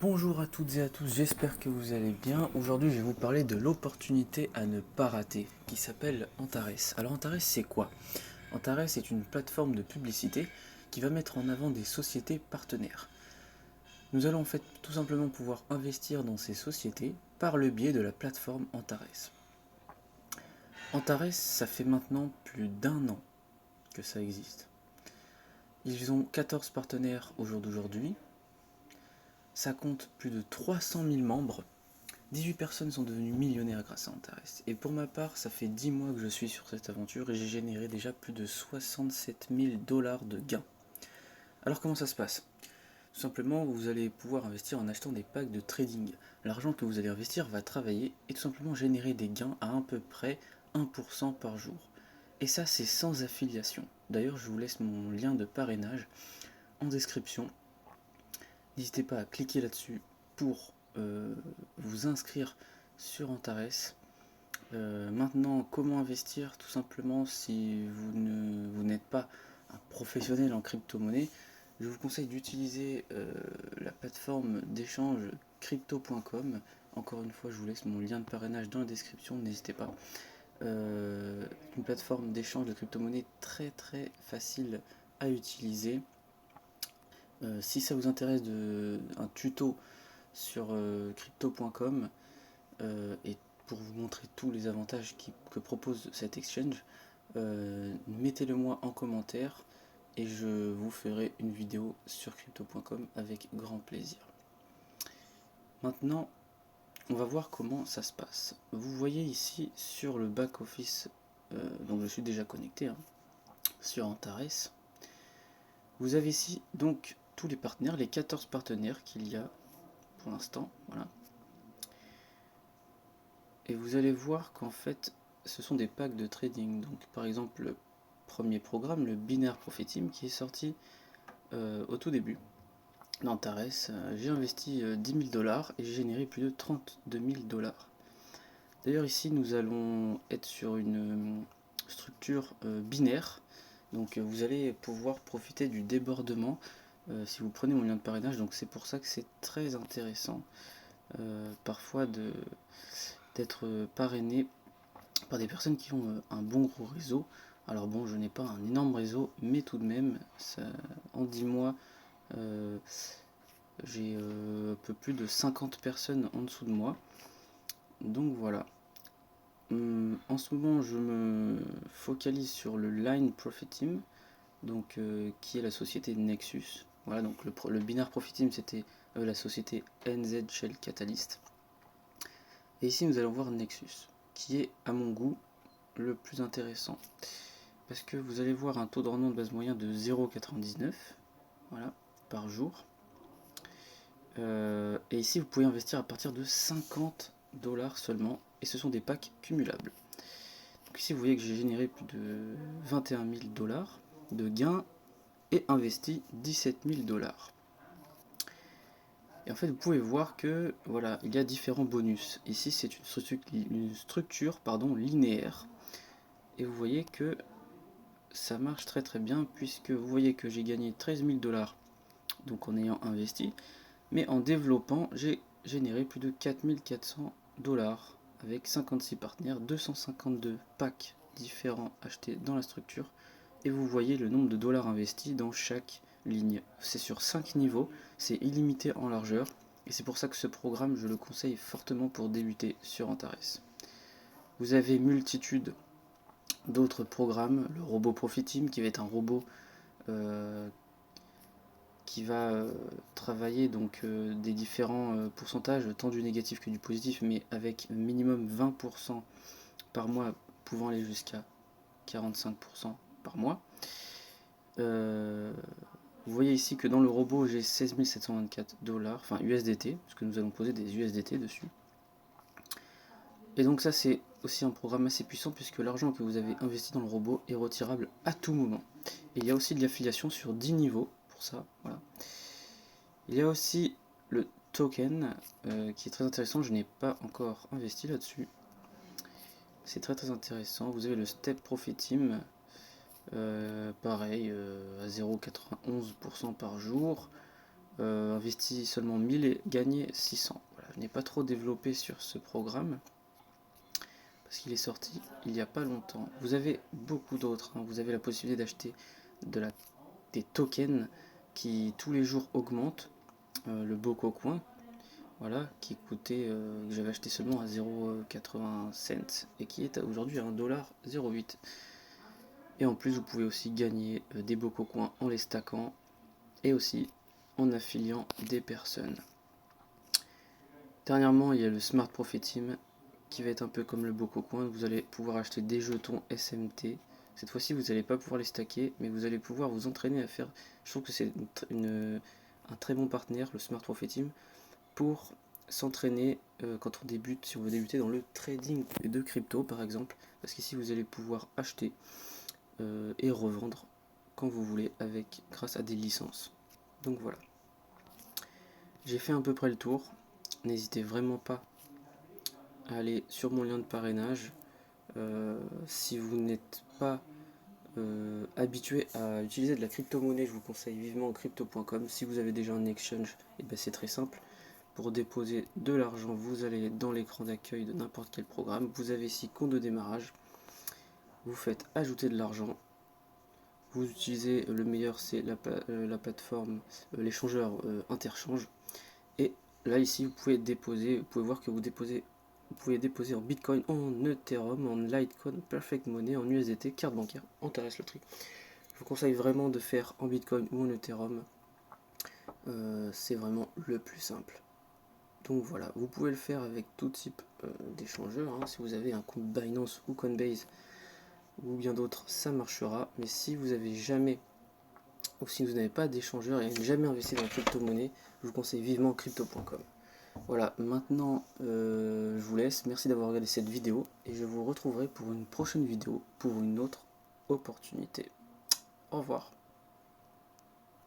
Bonjour à toutes et à tous, j'espère que vous allez bien. Aujourd'hui, je vais vous parler de l'opportunité à ne pas rater, qui s'appelle Antares. Alors Antares, c'est quoi? Antares est une plateforme de publicité qui va mettre en avant des sociétés partenaires. Nous allons en fait tout simplement pouvoir investir dans ces sociétés par le biais de la plateforme Antares. Antares, ça fait maintenant plus d'1 an que ça existe. Ils ont 14 partenaires au jour d'aujourd'hui. Ça compte plus de 300 000 membres. 18 personnes sont devenues millionnaires grâce à Antares. Et pour ma part, ça fait 10 mois que je suis sur cette aventure et j'ai généré déjà plus de 67 000 dollars de gains. Alors comment ça se passe? Tout simplement, vous allez pouvoir investir en achetant des packs de trading. L'argent que vous allez investir va travailler et tout simplement générer des gains à peu près 1% par jour. Et ça, c'est sans affiliation. D'ailleurs, je vous laisse mon lien de parrainage en description. N'hésitez pas à cliquer là-dessus pour vous inscrire sur Antares. Maintenant, comment investir? Tout simplement, si vous n'êtes pas un professionnel en crypto-monnaie, je vous conseille d'utiliser la plateforme d'échange crypto.com. Encore une fois, je vous laisse mon lien de parrainage dans la description, n'hésitez pas. Une plateforme d'échange de crypto-monnaie très très facile à utiliser. Si ça vous intéresse un tuto sur crypto.com et pour vous montrer tous les avantages que propose cet exchange, mettez-le moi en commentaire et je vous ferai une vidéo sur crypto.com avec grand plaisir. Maintenant, on va voir comment ça se passe. Vous voyez ici sur le back office, donc je suis déjà connecté sur Antares. Vous avez ici donc tous les partenaires, les 14 partenaires qu'il y a pour l'instant, voilà. Et vous allez voir qu'en fait, ce sont des packs de trading. Donc par exemple, le premier programme, le Binaire Profit Team, qui est sorti au tout début d'Antares, j'ai investi 10 000 dollars et j'ai généré plus de 32 000 dollars. D'ailleurs ici, nous allons être sur une structure binaire. Donc vous allez pouvoir profiter du débordement si vous prenez mon lien de parrainage. Donc c'est pour ça que c'est très intéressant parfois d'être parrainé par des personnes qui ont un bon gros réseau. Alors bon, je n'ai pas un énorme réseau, mais tout de même, en 10 mois, j'ai un peu plus de 50 personnes en dessous de moi. Donc voilà. En ce moment, je me focalise sur le Line Profit Team, donc, qui est la société Nexus. Voilà, donc le Binaire Profit Team, c'était la société NZ Shell Catalyst. Et ici, nous allons voir Nexus, qui est, à mon goût, le plus intéressant. Parce que vous allez voir un taux de rendement de base moyen de 0,99 voilà, par jour. Et ici, vous pouvez investir à partir de 50 dollars seulement. Et ce sont des packs cumulables. Donc ici, vous voyez que j'ai généré plus de 21 000 dollars de gains et investi 17 000 dollars. Et en fait, vous pouvez voir que voilà, il y a différents bonus. Ici, c'est une structure linéaire. Et vous voyez que ça marche très très bien puisque vous voyez que j'ai gagné 13 000 dollars donc en ayant investi, mais en développant j'ai généré plus de 4 400 dollars avec 56 partenaires, 252 packs différents achetés dans la structure et vous voyez le nombre de dollars investis dans chaque ligne. C'est sur 5 niveaux, c'est illimité en largeur et c'est pour ça que ce programme je le conseille fortement pour débuter sur Antares. Vous avez multitude d'autres programmes, le robot Profit Team qui va être un robot qui va travailler donc des différents pourcentages, tant du négatif que du positif, mais avec minimum 20% par mois, pouvant aller jusqu'à 45% par mois. Vous voyez ici que dans le robot, j'ai 16 724 dollars, enfin USDT, parce que nous allons poser des USDT dessus. Et donc ça, c'est aussi un programme assez puissant, puisque l'argent que vous avez investi dans le robot est retirable à tout moment. Et il y a aussi de l'affiliation sur 10 niveaux pour ça, voilà. Il y a aussi le token qui est très intéressant, je n'ai pas encore investi là-dessus. C'est très très intéressant. Vous avez le Step Profit Team, pareil, à 0,91% par jour. Investi seulement 1000 et gagné 600. Voilà, je n'ai pas trop développé sur ce programme parce qu'il est sorti il n'y a pas longtemps. Vous avez beaucoup d'autres, hein. Vous avez la possibilité d'acheter des tokens qui tous les jours augmentent. Le Bococoin, voilà, qui coûtait, que j'avais acheté seulement à 0,80 cents et qui est aujourd'hui à 1,08 $. Et en plus, vous pouvez aussi gagner des Bococoins en les stackant et aussi en affiliant des personnes. Dernièrement, il y a le Smart Profit Team qui va être un peu comme le Bococoin. Vous allez pouvoir acheter des jetons SMT. Cette fois-ci, vous n'allez pas pouvoir les stacker, mais vous allez pouvoir vous entraîner à faire. Je trouve que c'est un très bon partenaire, le Smart Profit Team, pour s'entraîner quand on débute, si on veut débuter dans le trading de crypto par exemple, parce qu'ici vous allez pouvoir acheter et revendre quand vous voulez grâce à des licences. Donc voilà, j'ai fait à peu près le tour. N'hésitez vraiment pas à aller sur mon lien de parrainage. Si vous n'êtes pas habitué à utiliser de la crypto-monnaie, je vous conseille vivement crypto.com. Si vous avez déjà un exchange, et ben c'est très simple. Pour déposer de l'argent, vous allez dans l'écran d'accueil de n'importe quel programme. Vous avez ici compte de démarrage. Vous faites ajouter de l'argent. Vous utilisez le meilleur, c'est la plateforme, l'échangeur Interchange. Et là ici, vous pouvez déposer. Vous pouvez voir que vous pouvez déposer en Bitcoin, en Ethereum, en Litecoin, Perfect Money, en USDT, carte bancaire, Antares Lottery. Je vous conseille vraiment de faire en Bitcoin ou en Ethereum. C'est vraiment le plus simple. Donc voilà, vous pouvez le faire avec tout type d'échangeur, hein. Si vous avez un compte Binance ou Coinbase ou bien d'autres, ça marchera. Mais si vous avez jamais, ou si vous n'avez pas d'échangeur et jamais investi dans la crypto-monnaie, je vous conseille vivement crypto.com. Voilà, maintenant je vous laisse. Merci d'avoir regardé cette vidéo et je vous retrouverai pour une prochaine vidéo, pour une autre opportunité. Au revoir.